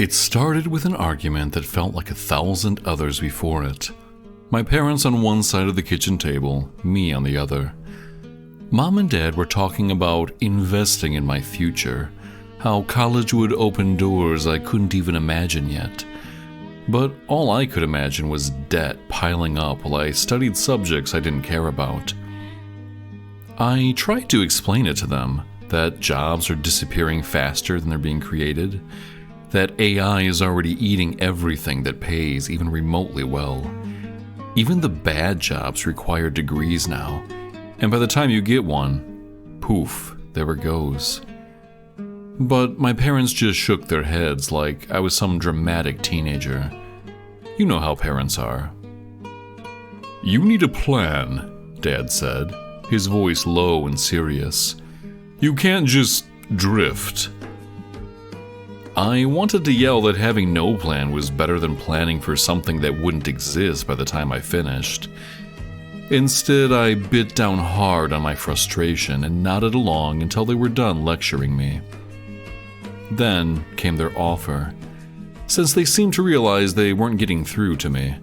It started with an argument that felt like 1,000 others before it. My parents on one side of the kitchen table, me on the other. Mom and Dad were talking about investing in my future, how college would open doors I couldn't even imagine yet. But all I could imagine was debt piling up while I studied subjects I didn't care about. I tried to explain it to them, that jobs are disappearing faster than they're being created, that AI is already eating everything that pays even remotely well. Even the bad jobs require degrees now, and by the time you get one, poof, there it goes. But my parents just shook their heads like I was some dramatic teenager. You know how parents are. "You need a plan," Dad said, his voice low and serious. "You can't just drift." I wanted to yell that having no plan was better than planning for something that wouldn't exist by the time I finished. Instead, I bit down hard on my frustration and nodded along until they were done lecturing me. Then came their offer, since they seemed to realize they weren't getting through to me.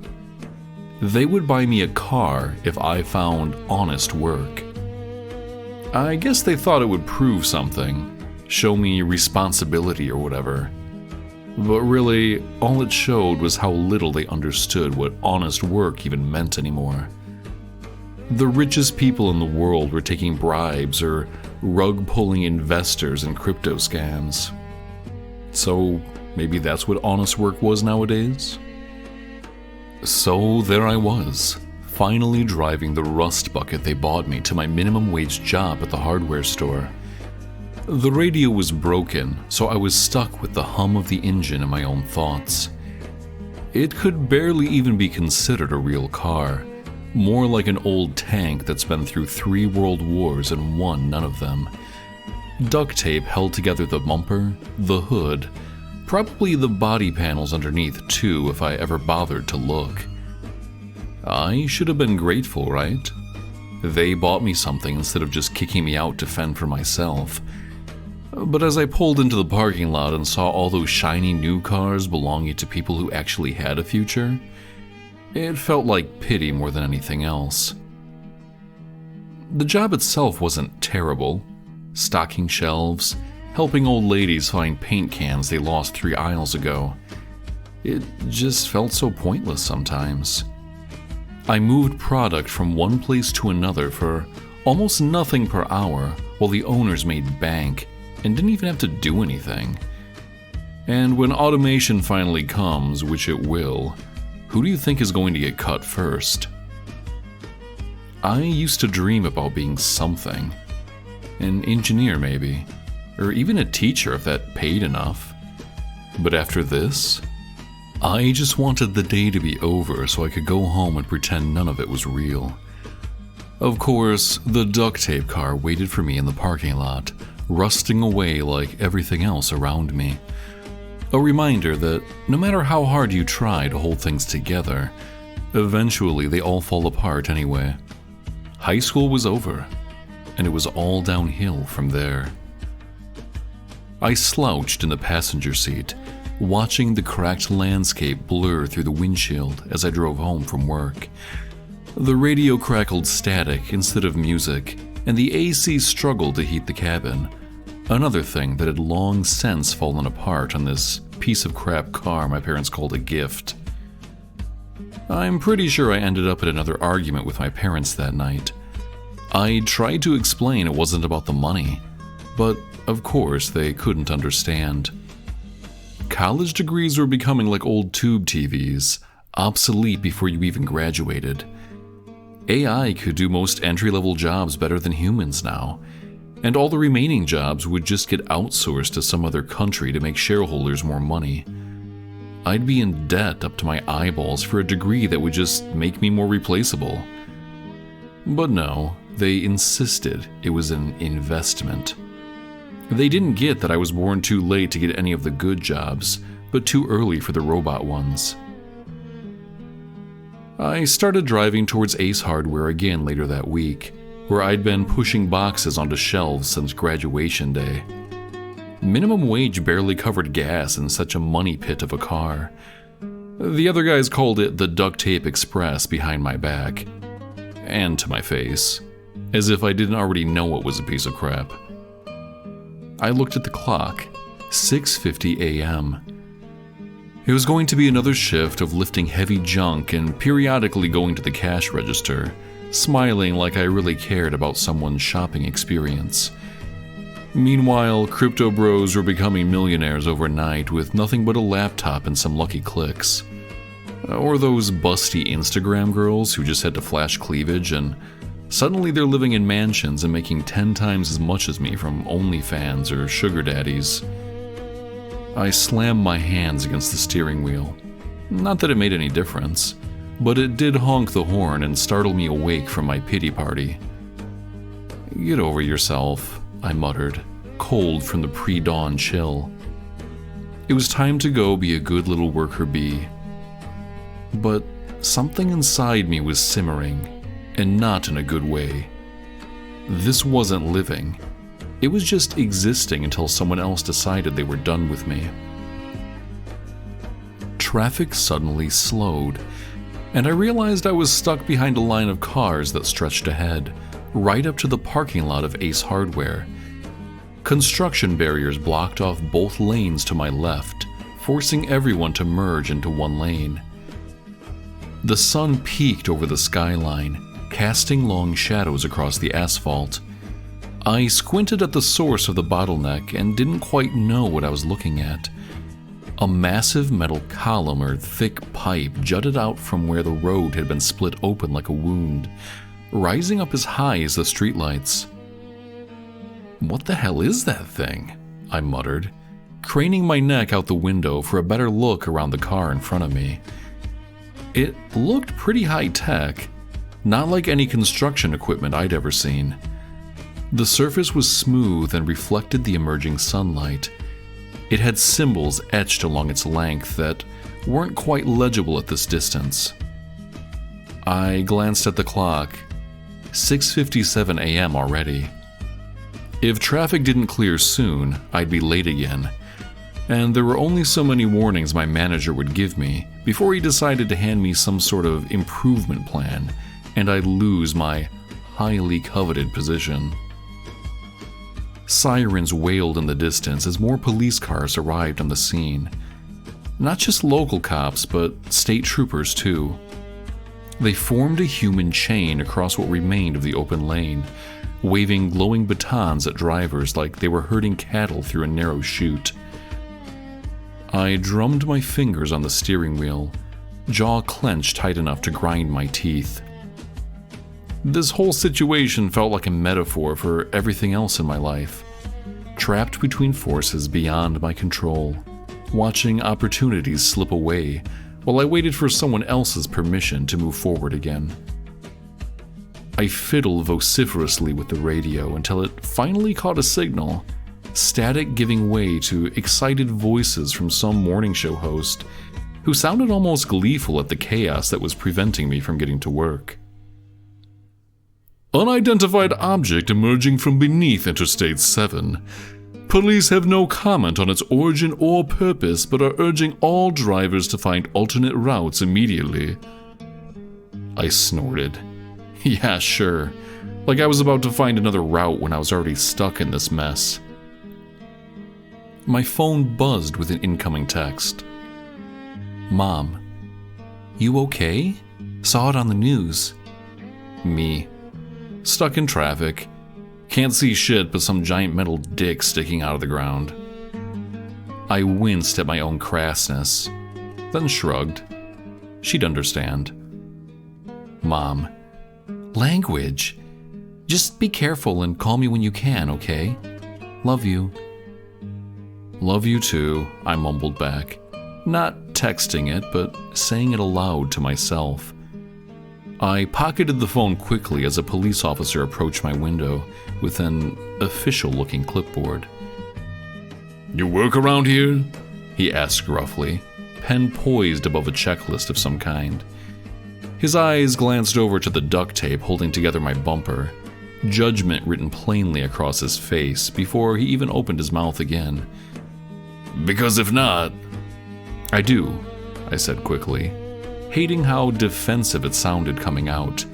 They would buy me a car if I found honest work. I guess they thought it would prove something, show me responsibility or whatever. But really, all it showed was how little they understood what honest work even meant anymore. The richest people in the world were taking bribes or rug-pulling investors in crypto scams. So maybe that's what honest work was nowadays? So there I was, finally driving the rust bucket they bought me to my minimum wage job at the hardware store. The radio was broken, so I was stuck with the hum of the engine in my own thoughts. It could barely even be considered a real car, more like an old tank that's been through 3 world wars and won none of them. Duct tape held together the bumper, the hood, probably the body panels underneath too if I ever bothered to look. I should have been grateful, right? They bought me something instead of just kicking me out to fend for myself. But as I pulled into the parking lot and saw all those shiny new cars belonging to people who actually had a future, it felt like pity more than anything else. The job itself wasn't terrible. Stocking shelves, helping old ladies find paint cans they lost 3 aisles ago. It just felt so pointless sometimes. I moved product from one place to another for almost nothing per hour while the owners made bank and didn't even have to do anything. And when automation finally comes, which it will, who do you think is going to get cut first? I used to dream about being something. An engineer maybe, or even a teacher if that paid enough. But after this, I just wanted the day to be over so I could go home and pretend none of it was real. Of course, the duct tape car waited for me in the parking lot, rusting away like everything else around me. A reminder that no matter how hard you try to hold things together, eventually they all fall apart anyway. High school was over, and it was all downhill from there. I slouched in the passenger seat, watching the cracked landscape blur through the windshield as I drove home from work. The radio crackled static instead of music, and the AC struggled to heat the cabin, another thing that had long since fallen apart on this piece of crap car my parents called a gift. I'm pretty sure I ended up in another argument with my parents that night. I tried to explain it wasn't about the money, but of course they couldn't understand. College degrees were becoming like old tube TVs, obsolete before you even graduated. AI could do most entry-level jobs better than humans now, and all the remaining jobs would just get outsourced to some other country to make shareholders more money. I'd be in debt up to my eyeballs for a degree that would just make me more replaceable. But no, they insisted it was an investment. They didn't get that I was born too late to get any of the good jobs, but too early for the robot ones. I started driving towards Ace Hardware again later that week, where I'd been pushing boxes onto shelves since graduation day. Minimum wage barely covered gas in such a money pit of a car. The other guys called it the duct tape express behind my back. And to my face. As if I didn't already know it was a piece of crap. I looked at the clock. 6:50 a.m. It was going to be another shift of lifting heavy junk and periodically going to the cash register, smiling like I really cared about someone's shopping experience. Meanwhile, crypto bros were becoming millionaires overnight with nothing but a laptop and some lucky clicks. Or those busty Instagram girls who just had to flash cleavage and suddenly they're living in mansions and making 10 times as much as me from OnlyFans or sugar daddies. I slammed my hands against the steering wheel. Not that it made any difference, but it did honk the horn and startle me awake from my pity party. "Get over yourself," I muttered, cold from the pre-dawn chill. It was time to go be a good little worker bee. But something inside me was simmering, and not in a good way. This wasn't living. It was just existing until someone else decided they were done with me. Traffic suddenly slowed, and I realized I was stuck behind a line of cars that stretched ahead, right up to the parking lot of Ace Hardware. Construction barriers blocked off both lanes to my left, forcing everyone to merge into one lane. The sun peeked over the skyline, casting long shadows across the asphalt. I squinted at the source of the bottleneck and didn't quite know what I was looking at. A massive metal column or thick pipe jutted out from where the road had been split open like a wound, rising up as high as the streetlights. "What the hell is that thing?" I muttered, craning my neck out the window for a better look around the car in front of me. It looked pretty high-tech, not like any construction equipment I'd ever seen. The surface was smooth and reflected the emerging sunlight. It had symbols etched along its length that weren't quite legible at this distance. I glanced at the clock. 6:57 a.m. already. If traffic didn't clear soon, I'd be late again. And there were only so many warnings my manager would give me before he decided to hand me some sort of improvement plan, and I'd lose my highly coveted position. Sirens wailed in the distance as more police cars arrived on the scene. Not just local cops, but state troopers too. They formed a human chain across what remained of the open lane, waving glowing batons at drivers like they were herding cattle through a narrow chute. I drummed my fingers on the steering wheel, jaw clenched tight enough to grind my teeth. This whole situation felt like a metaphor for everything else in my life. Trapped between forces beyond my control, watching opportunities slip away while I waited for someone else's permission to move forward again. I fiddled vociferously with the radio until it finally caught a signal, static giving way to excited voices from some morning show host who sounded almost gleeful at the chaos that was preventing me from getting to work. "Unidentified object emerging from beneath Interstate 7. Police have no comment on its origin or purpose, but are urging all drivers to find alternate routes immediately." I snorted. Yeah, sure. Like I was about to find another route when I was already stuck in this mess. My phone buzzed with an incoming text. "Mom, you okay? Saw it on the news." Me. Stuck in traffic. Can't see shit but some giant metal dick sticking out of the ground. I winced at my own crassness, then shrugged. She'd understand. "Mom, language. Just be careful and call me when you can, okay? Love you." "Love you too," I mumbled back, not texting it, but saying it aloud to myself. I pocketed the phone quickly as a police officer approached my window with an official-looking clipboard. "You work around here?" he asked gruffly, pen poised above a checklist of some kind. His eyes glanced over to the duct tape holding together my bumper, judgment written plainly across his face before he even opened his mouth again. "Because if not..." "I do," I said quickly, hating how defensive it sounded coming out.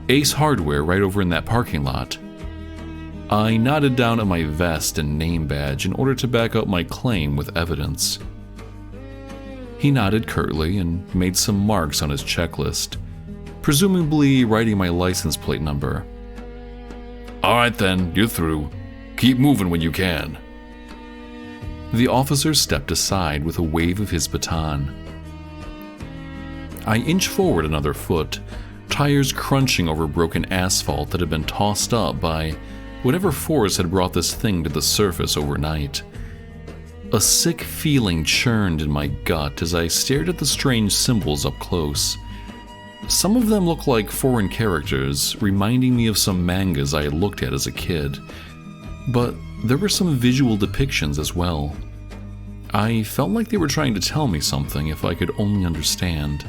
"Ace Hardware right over in that parking lot." I nodded down at my vest and name badge in order to back up my claim with evidence. He nodded curtly and made some marks on his checklist, presumably writing my license plate number. "All right then, you're through. Keep moving when you can." The officer stepped aside with a wave of his baton. I inched forward another foot, tires crunching over broken asphalt that had been tossed up by whatever force had brought this thing to the surface overnight. A sick feeling churned in my gut as I stared at the strange symbols up close. Some of them looked like foreign characters, reminding me of some mangas I had looked at as a kid. But there were some visual depictions as well. I felt like they were trying to tell me something if I could only understand.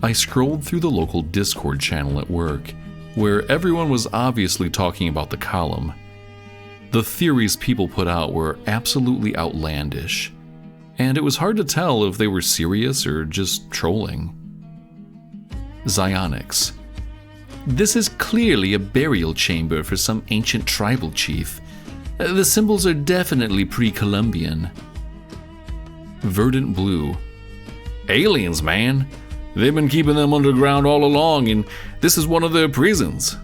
I scrolled through the local Discord channel at work, where everyone was obviously talking about the column. The theories people put out were absolutely outlandish, and it was hard to tell if they were serious or just trolling. Xionics. "This is clearly a burial chamber for some ancient tribal chief. The symbols are definitely pre-Columbian." Verdant Blue. "Aliens, man. They've been keeping them underground all along, and this is one of their prisons."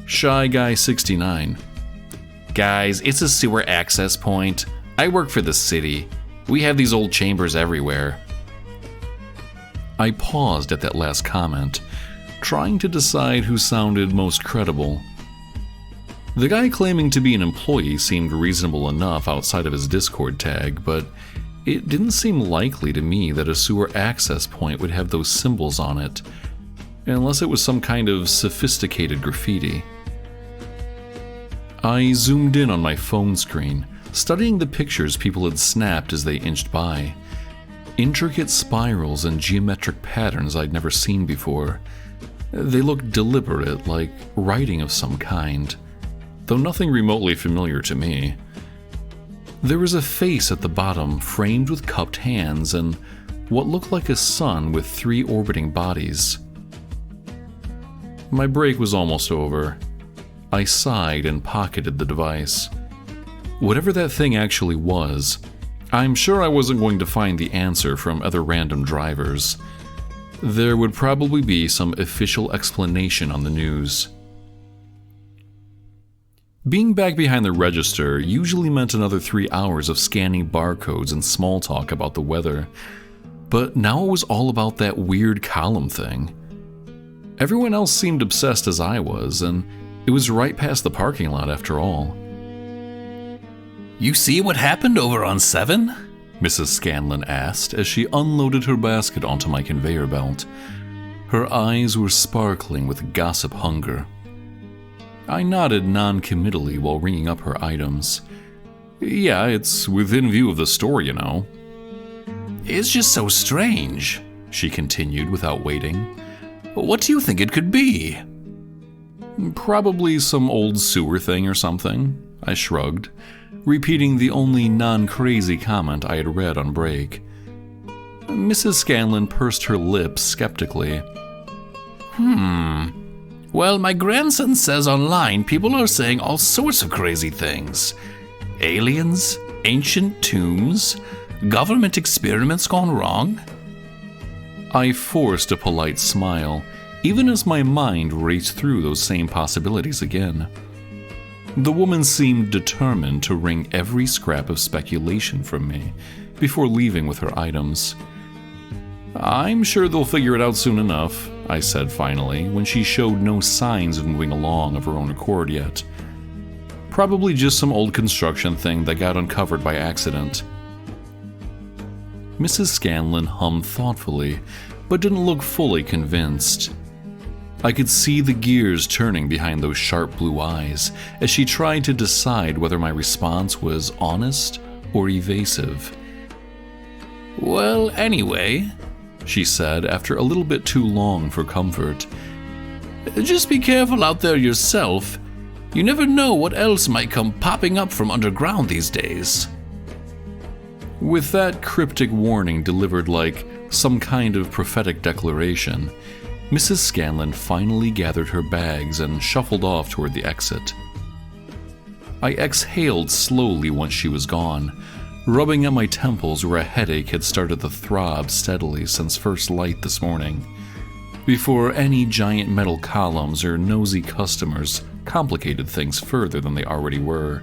Shy Guy 69. "Guys, it's a sewer access point. I work for the city. We have these old chambers everywhere." I paused at that last comment, trying to decide who sounded most credible. The guy claiming to be an employee seemed reasonable enough outside of his Discord tag, but it didn't seem likely to me that a sewer access point would have those symbols on it, unless it was some kind of sophisticated graffiti. I zoomed in on my phone screen, studying the pictures people had snapped as they inched by. Intricate spirals and geometric patterns I'd never seen before. They looked deliberate, like writing of some kind, though nothing remotely familiar to me. There was a face at the bottom framed with cupped hands and what looked like a sun with 3 orbiting bodies. My break was almost over. I sighed and pocketed the device. Whatever that thing actually was, I'm sure I wasn't going to find the answer from other random drivers. There would probably be some official explanation on the news. Being back behind the register usually meant another 3 hours of scanning barcodes and small talk about the weather, but now it was all about that weird column thing. Everyone else seemed obsessed as I was, and it was right past the parking lot after all. "You see what happened over on 7? Mrs. Scanlon asked as she unloaded her basket onto my conveyor belt. Her eyes were sparkling with gossip hunger. I nodded non-committally while ringing up her items. "Yeah, it's within view of the store, you know." "It's just so strange," she continued without waiting. "What do you think it could be?" "Probably some old sewer thing or something," I shrugged, repeating the only non-crazy comment I had read on break. Mrs. Scanlon pursed her lips skeptically. Well, my grandson says online people are saying all sorts of crazy things. Aliens, ancient tombs, government experiments gone wrong." I forced a polite smile, even as my mind raced through those same possibilities again. The woman seemed determined to wring every scrap of speculation from me before leaving with her items. "I'm sure they'll figure it out soon enough," I said finally, when she showed no signs of moving along of her own accord yet. "Probably just some old construction thing that got uncovered by accident." Mrs. Scanlon hummed thoughtfully, but didn't look fully convinced. I could see the gears turning behind those sharp blue eyes as she tried to decide whether my response was honest or evasive. "Well, anyway," she said after a little bit too long for comfort, Just be careful out there yourself. You never know what else might come popping up from underground these days." With that cryptic warning delivered like some kind of prophetic declaration, Mrs. Scanlon finally gathered her bags and shuffled off toward the exit. I exhaled slowly once she was gone, rubbing at my temples where a headache had started to throb steadily since first light this morning, before any giant metal columns or nosy customers complicated things further than they already were.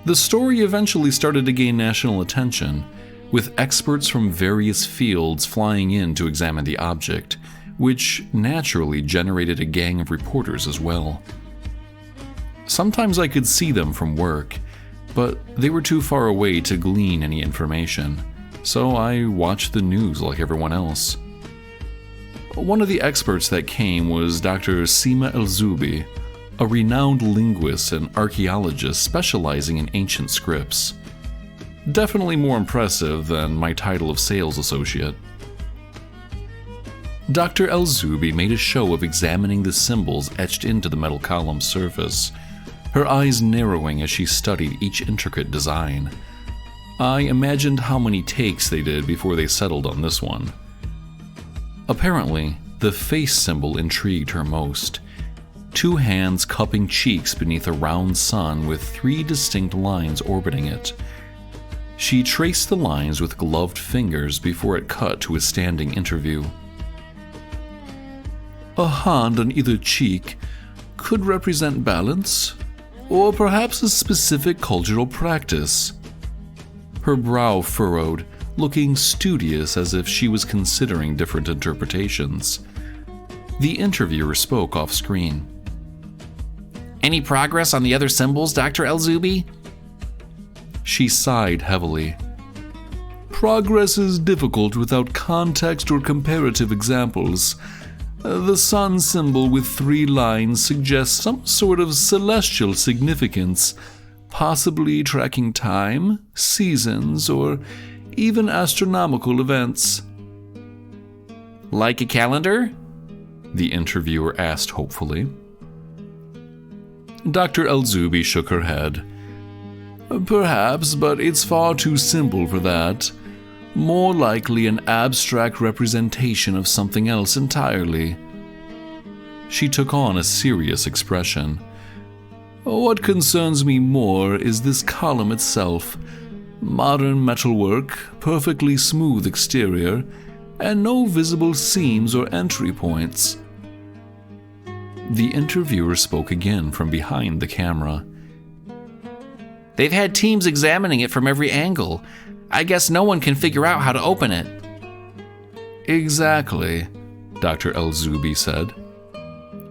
The story eventually started to gain national attention, with experts from various fields flying in to examine the object, which naturally generated a gang of reporters as well. Sometimes I could see them from work, but they were too far away to glean any information, so I watched the news like everyone else. One of the experts that came was Dr. Sima El-Zubi, a renowned linguist and archaeologist specializing in ancient scripts. Definitely more impressive than my title of sales associate. Dr. El-Zubi made a show of examining the symbols etched into the metal column's surface, her eyes narrowing as she studied each intricate design. I imagined how many takes they did before they settled on this one. Apparently, the face symbol intrigued her most. 2 hands cupping cheeks beneath a round sun with 3 distinct lines orbiting it. She traced the lines with gloved fingers before it cut to a standing interview. A hand on either cheek could represent balance, or perhaps a specific cultural practice. Her brow furrowed, looking studious as if she was considering different interpretations. The interviewer spoke off screen. "Any progress on the other symbols, Dr. El-Zubi?" She sighed heavily. Progress is difficult without context or comparative examples. The sun symbol with 3 lines suggests some sort of celestial significance, possibly tracking time, seasons, or even astronomical events. "Like a calendar?" the interviewer asked hopefully. Dr. El-Zubi shook her head. Perhaps, but it's far too simple for that. More likely an abstract representation of something else entirely. She took on a serious expression. What concerns me more is this column itself. Modern metalwork, perfectly smooth exterior, and no visible seams or entry points. The interviewer spoke again from behind the camera. "They've had teams examining it from every angle. I guess no one can figure out how to open it." Exactly, Dr. El-Zubi said.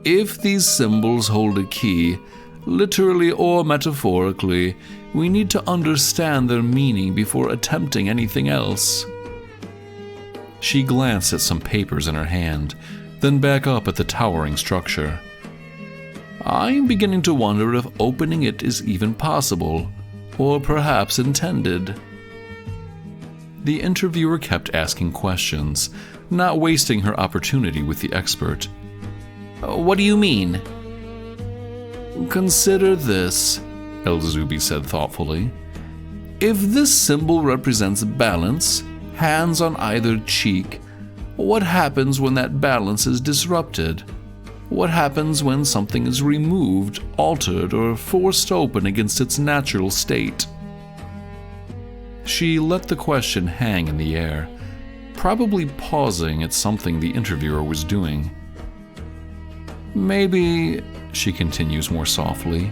If these symbols hold a key, literally or metaphorically, we need to understand their meaning before attempting anything else. She glanced at some papers in her hand, then back up at the towering structure. I'm beginning to wonder if opening it is even possible, or perhaps intended. The interviewer kept asking questions, not wasting her opportunity with the expert. "What do you mean?" Consider this, El-Zubi said thoughtfully. If this symbol represents balance, hands on either cheek, what happens when that balance is disrupted? What happens when something is removed, altered, or forced open against its natural state? She let the question hang in the air, probably pausing at something the interviewer was doing. Maybe, she continues more softly,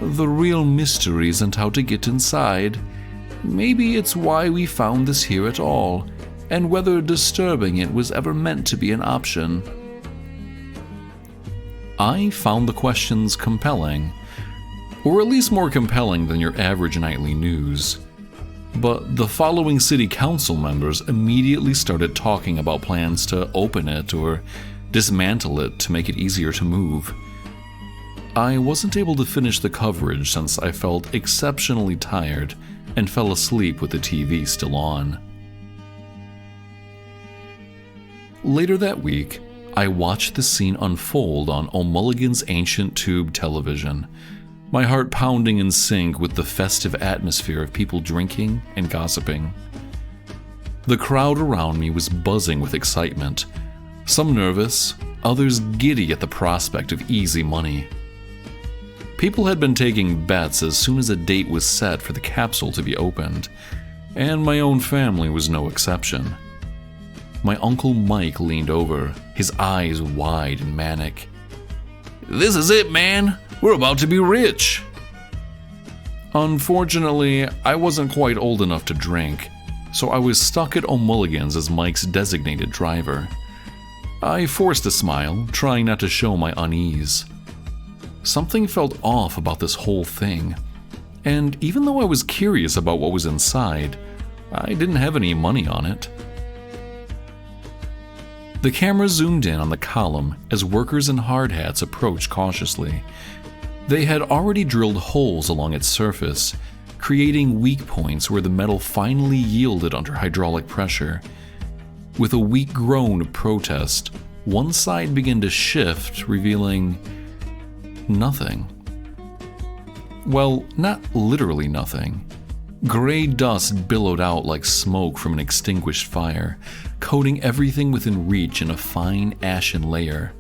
the real mystery isn't how to get inside. Maybe it's why we found this here at all, and whether disturbing it was ever meant to be an option. I found the questions compelling, or at least more compelling than your average nightly news. But the following city council members immediately started talking about plans to open it or dismantle it to make it easier to move. I wasn't able to finish the coverage since I felt exceptionally tired and fell asleep with the TV still on. Later that week, I watched the scene unfold on O'Mulligan's ancient tube television, my heart pounding in sync with the festive atmosphere of people drinking and gossiping. The crowd around me was buzzing with excitement, some nervous, others giddy at the prospect of easy money. People had been taking bets as soon as a date was set for the capsule to be opened, and my own family was no exception. My Uncle Mike leaned over, his eyes wide and manic. "This is it, man. We're about to be rich." Unfortunately, I wasn't quite old enough to drink, so I was stuck at O'Mulligan's as Mike's designated driver. I forced a smile, trying not to show my unease. Something felt off about this whole thing, and even though I was curious about what was inside, I didn't have any money on it. The camera zoomed in on the column as workers in hard hats approached cautiously. They had already drilled holes along its surface, creating weak points where the metal finally yielded under hydraulic pressure. With a weak groan of protest, one side began to shift, revealing nothing. Well, not literally nothing. Gray dust billowed out like smoke from an extinguished fire, coating everything within reach in a fine ashen layer.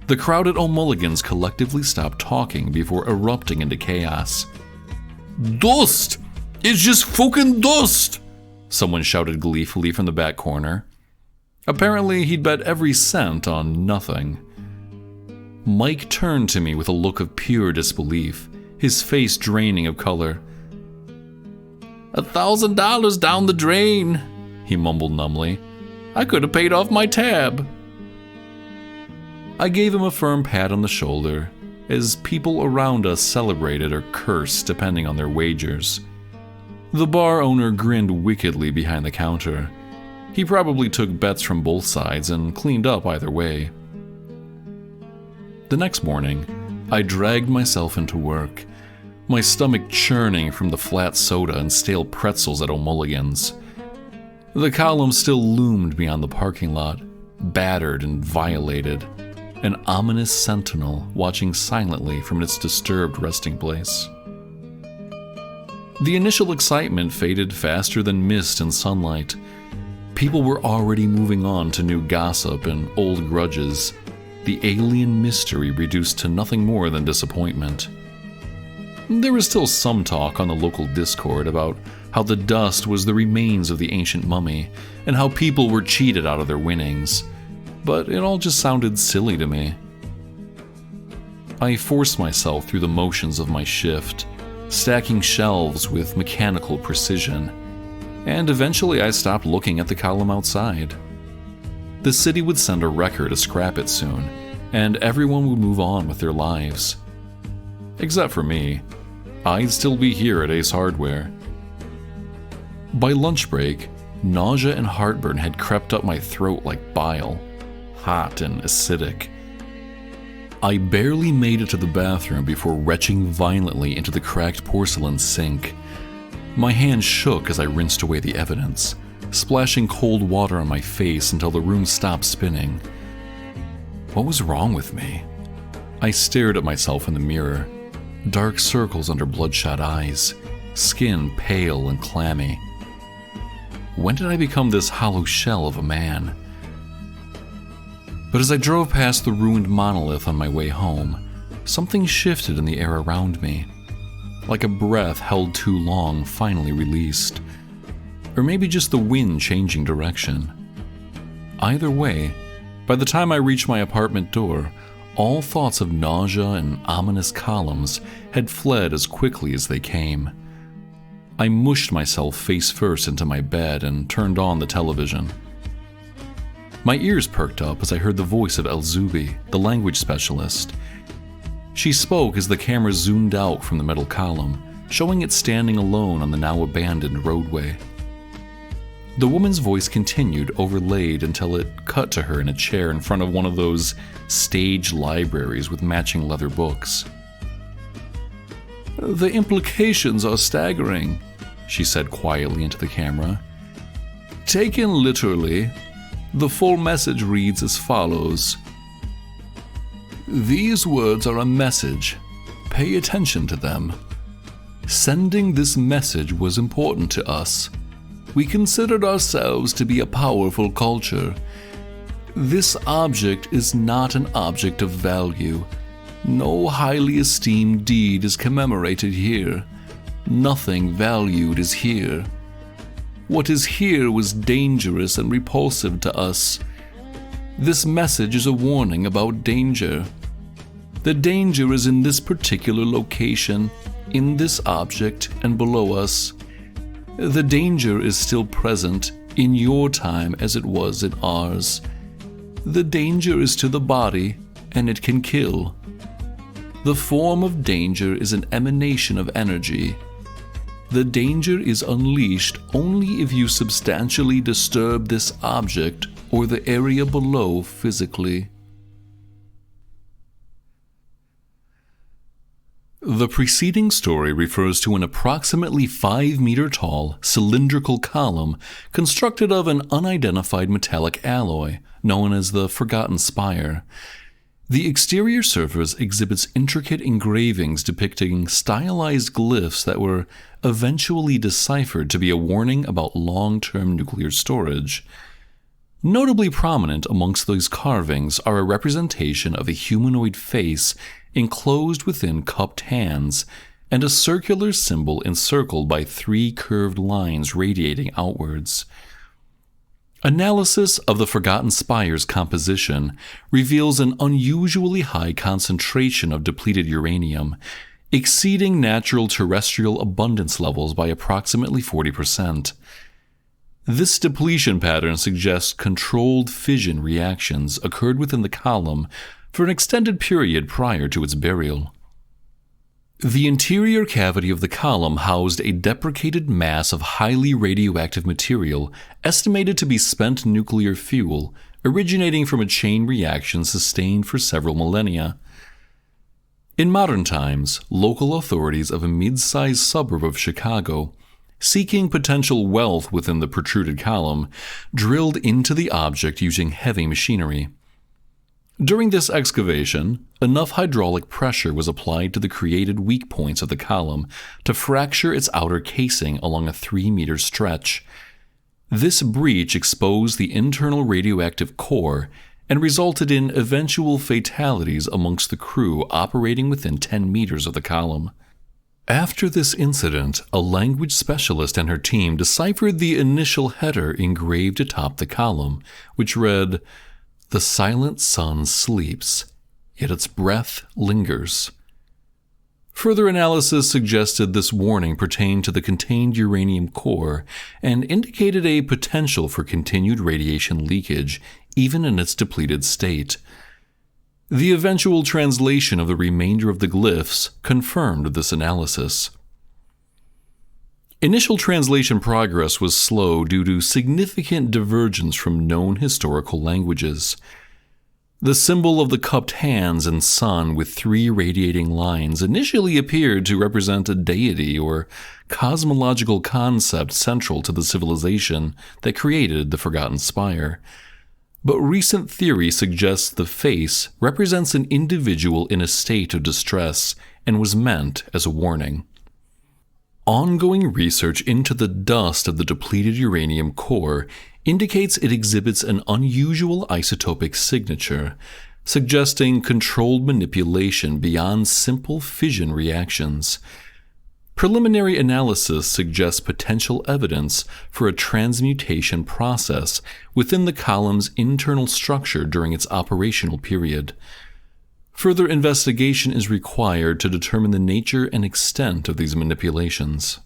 The crowd at O'Mulligan's collectively stopped talking before erupting into chaos. "Dust! It's just fucking dust!" Someone shouted gleefully from the back corner. Apparently, he'd bet every cent on nothing. Mike turned to me with a look of pure disbelief, his face draining of color. $1,000 down the drain," he mumbled numbly. "I could have paid off my tab." I gave him a firm pat on the shoulder, as people around us celebrated or cursed depending on their wagers. The bar owner grinned wickedly behind the counter. He probably took bets from both sides and cleaned up either way. The next morning, I dragged myself into work, my stomach churning from the flat soda and stale pretzels at O'Mulligan's. The column still loomed beyond the parking lot, battered and violated, an ominous sentinel watching silently from its disturbed resting place. The initial excitement faded faster than mist in sunlight. People were already moving on to new gossip and old grudges, the alien mystery reduced to nothing more than disappointment. There was still some talk on the local Discord about how the dust was the remains of the ancient mummy and how people were cheated out of their winnings, but it all just sounded silly to me. I forced myself through the motions of my shift, stacking shelves with mechanical precision, and eventually I stopped looking at the column outside. The city would send a wrecker to scrap it soon, and everyone would move on with their lives. Except for me. I'd still be here at Ace Hardware. By lunch break, nausea and heartburn had crept up my throat like bile, hot and acidic. I barely made it to the bathroom before retching violently into the cracked porcelain sink. My hands shook as I rinsed away the evidence, splashing cold water on my face until the room stopped spinning. What was wrong with me? I stared at myself in the mirror. Dark circles under bloodshot eyes, skin pale and clammy. When did I become this hollow shell of a man? But as I drove past the ruined monolith on my way home, something shifted in the air around me, like a breath held too long finally released, or maybe just the wind changing direction. Either way, by the time I reached my apartment door, all thoughts of nausea and ominous columns had fled as quickly as they came. I mushed myself face first into my bed and turned on the television. My ears perked up as I heard the voice of Elzubi, the language specialist. She spoke as the camera zoomed out from the metal column, showing it standing alone on the now abandoned roadway. The woman's voice continued, overlaid until it cut to her in a chair in front of one of those stage libraries with matching leather books. "The implications are staggering," she said quietly into the camera. "Taken literally, The full message reads as follows. These words are a message. Pay attention to them. Sending this message was important to us. We considered ourselves to be a powerful culture. This object is not an object of value. No highly esteemed deed is commemorated here. Nothing valued is here. What is here was dangerous and repulsive to us. This message is a warning about danger. The danger is in this particular location, in this object, and below us. The danger is still present in your time as it was in ours. The danger is to the body, and it can kill. The form of danger is an emanation of energy. The danger is unleashed only if you substantially disturb this object or the area below physically. The preceding story refers to an approximately 5-meter-tall, cylindrical column constructed of an unidentified metallic alloy, known as the Forgotten Spire. The exterior surface exhibits intricate engravings depicting stylized glyphs that were eventually deciphered to be a warning about long-term nuclear storage. Notably prominent amongst these carvings are a representation of a humanoid face enclosed within cupped hands, and a circular symbol encircled by 3 curved lines radiating outwards. Analysis of the Forgotten Spire's composition reveals an unusually high concentration of depleted uranium, exceeding natural terrestrial abundance levels by approximately 40%. This depletion pattern suggests controlled fission reactions occurred within the column for an extended period prior to its burial. The interior cavity of the column housed a deprecated mass of highly radioactive material estimated to be spent nuclear fuel originating from a chain reaction sustained for several millennia. In modern times, local authorities of a mid-sized suburb of Chicago, seeking potential wealth within the protruded column, drilled into the object using heavy machinery. During this excavation, enough hydraulic pressure was applied to the created weak points of the column to fracture its outer casing along a 3-meter stretch. This breach exposed the internal radioactive core and resulted in eventual fatalities amongst the crew operating within 10 meters of the column. After this incident, a language specialist and her team deciphered the initial header engraved atop the column, which read, "The silent sun sleeps, yet its breath lingers." Further analysis suggested this warning pertained to the contained uranium core and indicated a potential for continued radiation leakage, even in its depleted state. The eventual translation of the remainder of the glyphs confirmed this analysis. Initial translation progress was slow due to significant divergence from known historical languages. The symbol of the cupped hands and sun with 3 radiating lines initially appeared to represent a deity or cosmological concept central to the civilization that created the Forgotten Spire. But recent theory suggests the face represents an individual in a state of distress and was meant as a warning. Ongoing research into the dust of the depleted uranium core indicates it exhibits an unusual isotopic signature, suggesting controlled manipulation beyond simple fission reactions. Preliminary analysis suggests potential evidence for a transmutation process within the column's internal structure during its operational period. Further investigation is required to determine the nature and extent of these manipulations.